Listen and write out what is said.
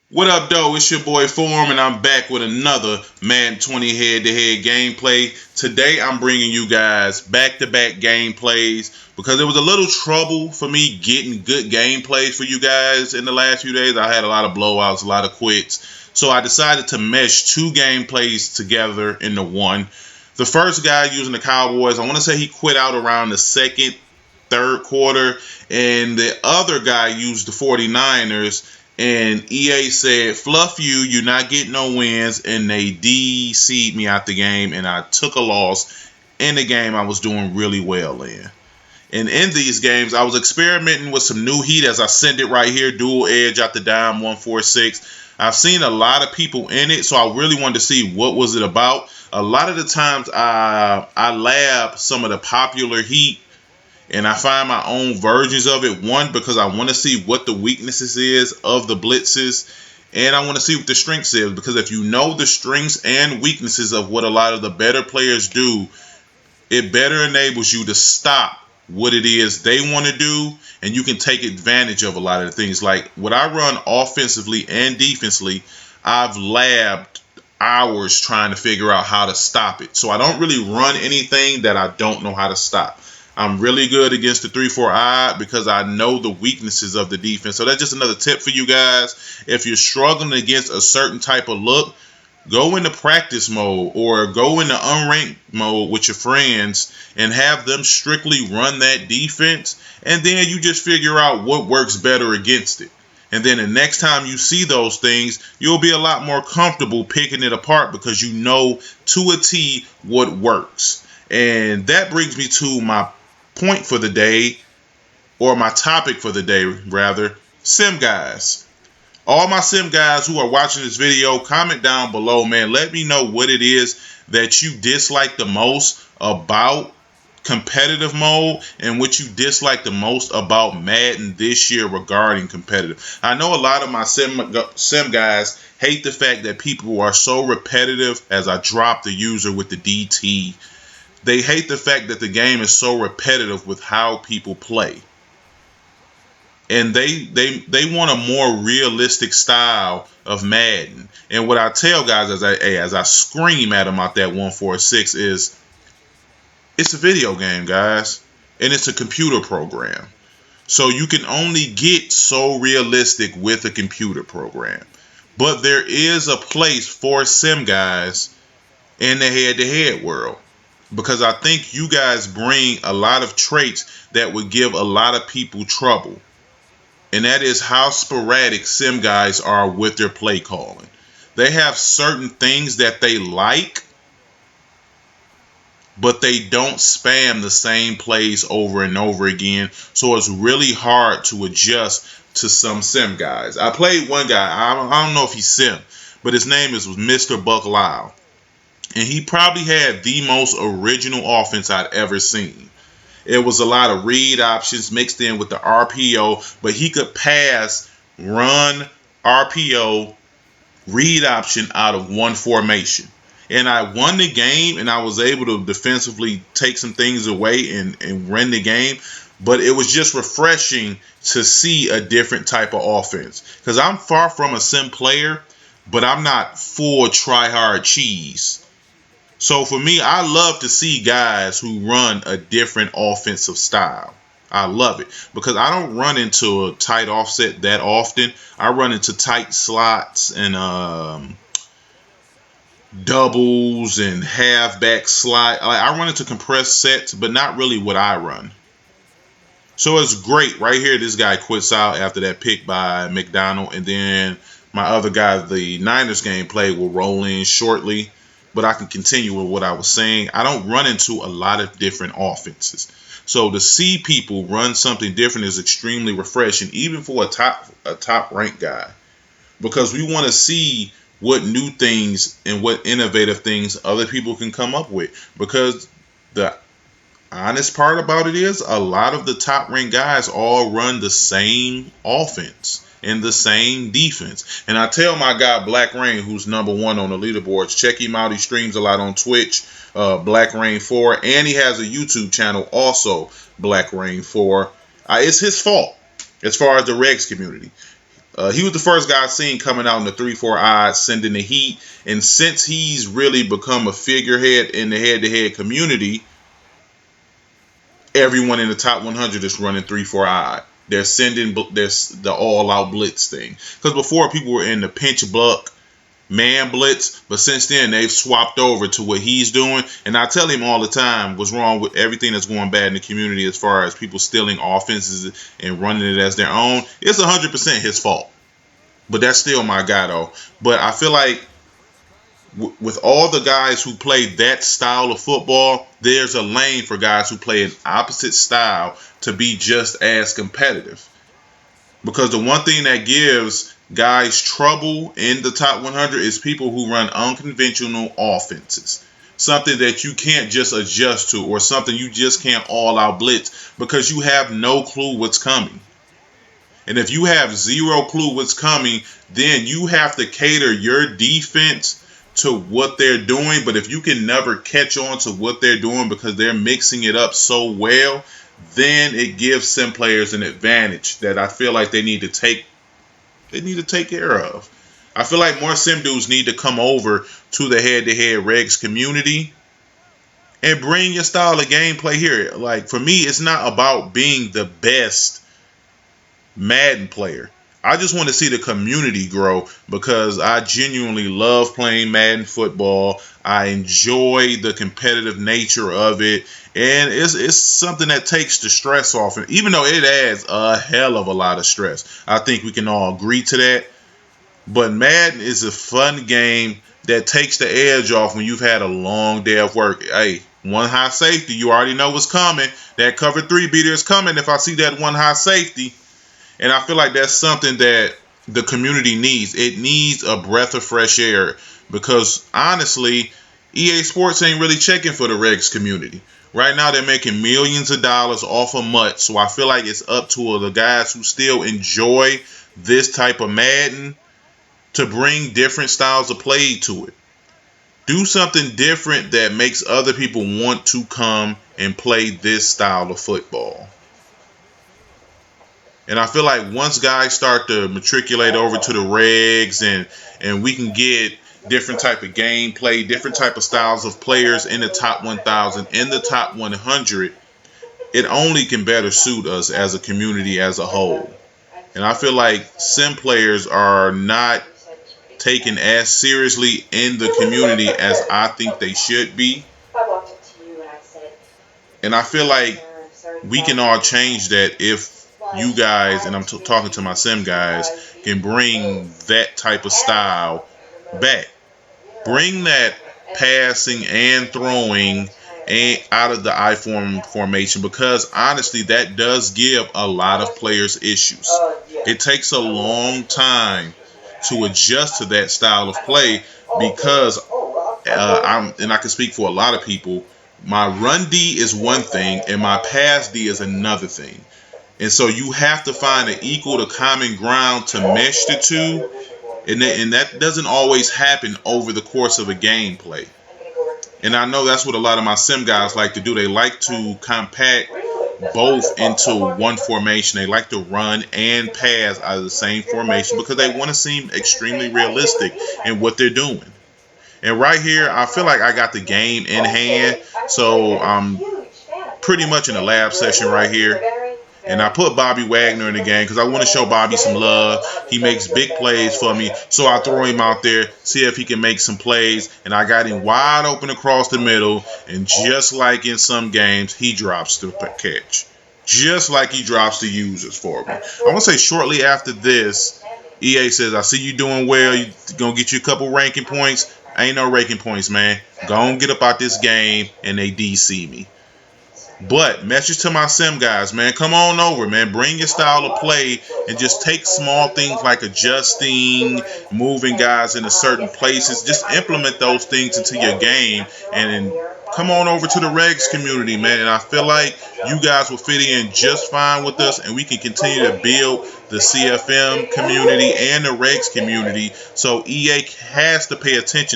What up, though? It's your boy Form, and I'm back with another Madden 20 head-to-head gameplay. Today, I'm bringing you guys back-to-back gameplays because there was a little trouble for me getting good gameplays for you guys in the last few days. I had a lot of blowouts, a lot of quits, so I decided to mesh two gameplays together into one. The first guy using the Cowboys, I want to say he quit out around the second, third quarter, and the other guy used the 49ers. And EA said, "Fluff you, you're not getting no wins," and they DC'd me out the game, and I took a loss in the game I was doing really well in. And in these games, I was experimenting with some new heat as I send it right here, dual edge out the dime 146. I've seen a lot of people in it, so I really wanted to see what was it about. A lot of the times I lab some of the popular heat and I find my own versions of it. One, because I want to see what the weaknesses is of the blitzes, and I want to see what the strengths is. Because if you know the strengths and weaknesses of what a lot of the better players do, it better enables you to stop what it is they want to do, and you can take advantage of a lot of the things. Like what I run offensively and defensively, I've labbed hours trying to figure out how to stop it. So I don't really run anything that I don't know how to stop. I'm really good against the 3-4 odd because I know the weaknesses of the defense. So that's just another tip for you guys. If you're struggling against a certain type of look, go into practice mode or go into unranked mode with your friends and have them strictly run that defense. And then you just figure out what works better against it. And then the next time you see those things, you'll be a lot more comfortable picking it apart because you know to a T what works. And that brings me to my point for the day, or my topic for the day, rather, sim guys. All my sim guys who are watching this video, comment down below, man. Let me know what it is that you dislike the most about competitive mode and what you dislike the most about Madden this year regarding competitive. I know a lot of my sim guys hate the fact that people are so repetitive as I drop the user with the DT. They hate the fact that the game is so repetitive with how people play. And they want a more realistic style of Madden. And what I tell guys as I scream at them out that 146 is, it's a video game, guys. And it's a computer program. So you can only get so realistic with a computer program. But there is a place for sim guys in the head-to-head world. Because I think you guys bring a lot of traits that would give a lot of people trouble. And that is how sporadic sim guys are with their play calling. They have certain things that they like, but they don't spam the same plays over and over again. So it's really hard to adjust to some sim guys. I played one guy, I don't know if he's sim, but his name was Mr. Buck Lyle. And he probably had the most original offense I'd ever seen. It was a lot of read options mixed in with the RPO, but he could pass, run, RPO, read option out of one formation. And I won the game, and I was able to defensively take some things away and win the game. But it was just refreshing to see a different type of offense. Because I'm far from a sim player, but I'm not full try-hard cheese. So for me, I love to see guys who run a different offensive style. I love it because I don't run into a tight offset that often. I run into tight slots and doubles and halfback slot. I run into compressed sets, but not really what I run. So it's great. Right here, this guy quits out after that pick by McDonald. And then my other guy, the Niners gameplay, will roll in shortly. But I can continue with what I was saying. I don't run into a lot of different offenses. So to see people run something different is extremely refreshing, even for a top ranked guy. Because we want to see what new things and what innovative things other people can come up with. Because the honest part about it is a lot of the top ranked guys all run the same offense and the same defense. And I tell my guy Black Rain, who's #1 on the leaderboards, check him out. He streams a lot on Twitch, Black Rain 4, and he has a YouTube channel also, Black Rain 4. It's his fault as far as the Regs community. He was the first guy seen coming out in the 3-4 odds, sending the heat. And since he's really become a figurehead in the head-to-head community, everyone in the top 100 is running 3-4 odd. They're sending the all-out blitz thing. Because before, people were in the pinch block, man blitz, but since then they've swapped over to what he's doing. And I tell him all the time what's wrong with everything that's going bad in the community as far as people stealing offenses and running it as their own. It's 100% his fault. But that's still my guy, though. But I feel like with all the guys who play that style of football, there's a lane for guys who play an opposite style to be just as competitive. Because the one thing that gives guys trouble in the top 100 is people who run unconventional offenses. Something that you can't just adjust to, or something you just can't all-out blitz because you have no clue what's coming. And if you have zero clue what's coming, then you have to cater your defense to what they're doing. But if you can never catch on to what they're doing because they're mixing it up so well, then it gives some players an advantage that I feel like they need to take care of. I feel like more sim dudes need to come over to the head-to-head regs community and bring your style of gameplay here. Like, for me, it's not about being the best Madden player. I just want to see the community grow because I genuinely love playing Madden football. I enjoy the competitive nature of it, and it's something that takes the stress off. And even though it adds a hell of a lot of stress, I think we can all agree to that. But Madden is a fun game that takes the edge off when you've had a long day of work. Hey, one high safety, you already know what's coming. That cover 3 beater is coming if I see that one high safety. And I feel like that's something that the community needs. It needs a breath of fresh air because, honestly, EA Sports ain't really checking for the regs community. Right now, they're making millions of dollars off of MUT, so I feel like it's up to the guys who still enjoy this type of Madden to bring different styles of play to it. Do something different that makes other people want to come and play this style of football. And I feel like once guys start to matriculate over to the regs and we can get different type of gameplay, different type of styles of players in the top 1,000, in the top 100, it only can better suit us as a community as a whole. And I feel like sim players are not taken as seriously in the community as I think they should be. And I feel like we can all change that if you guys, and I'm talking to my sim guys, can bring that type of style back. Bring that passing and throwing out of the I-form formation because, honestly, that does give a lot of players issues. It takes a long time to adjust to that style of play because I can speak for a lot of people, my run D is one thing and my pass D is another thing. And so you have to find an equal to common ground to mesh the two. And that doesn't always happen over the course of a gameplay. And I know that's what a lot of my sim guys like to do. They like to compact both into one formation. They like to run and pass out of the same formation because they want to seem extremely realistic in what they're doing. And right here, I feel like I got the game in hand. So I'm pretty much in the lab session right here. And I put Bobby Wagner in the game because I want to show Bobby some love. He makes big plays for me. So I throw him out there, see if he can make some plays. And I got him wide open across the middle. And just like in some games, he drops the catch. Just like he drops the users for me. I want to say shortly after this, EA says, I see you doing well. You're going to get you a couple ranking points. Ain't no ranking points, man. Go on, get up out this game, and they DC me. But message to my sim guys, man, come on over, man. Bring your style of play and just take small things like adjusting, moving guys into certain places. Just implement those things into your game and come on over to the regs community, man. And I feel like you guys will fit in just fine with us, and we can continue to build the CFM community and the regs community. So EA has to pay attention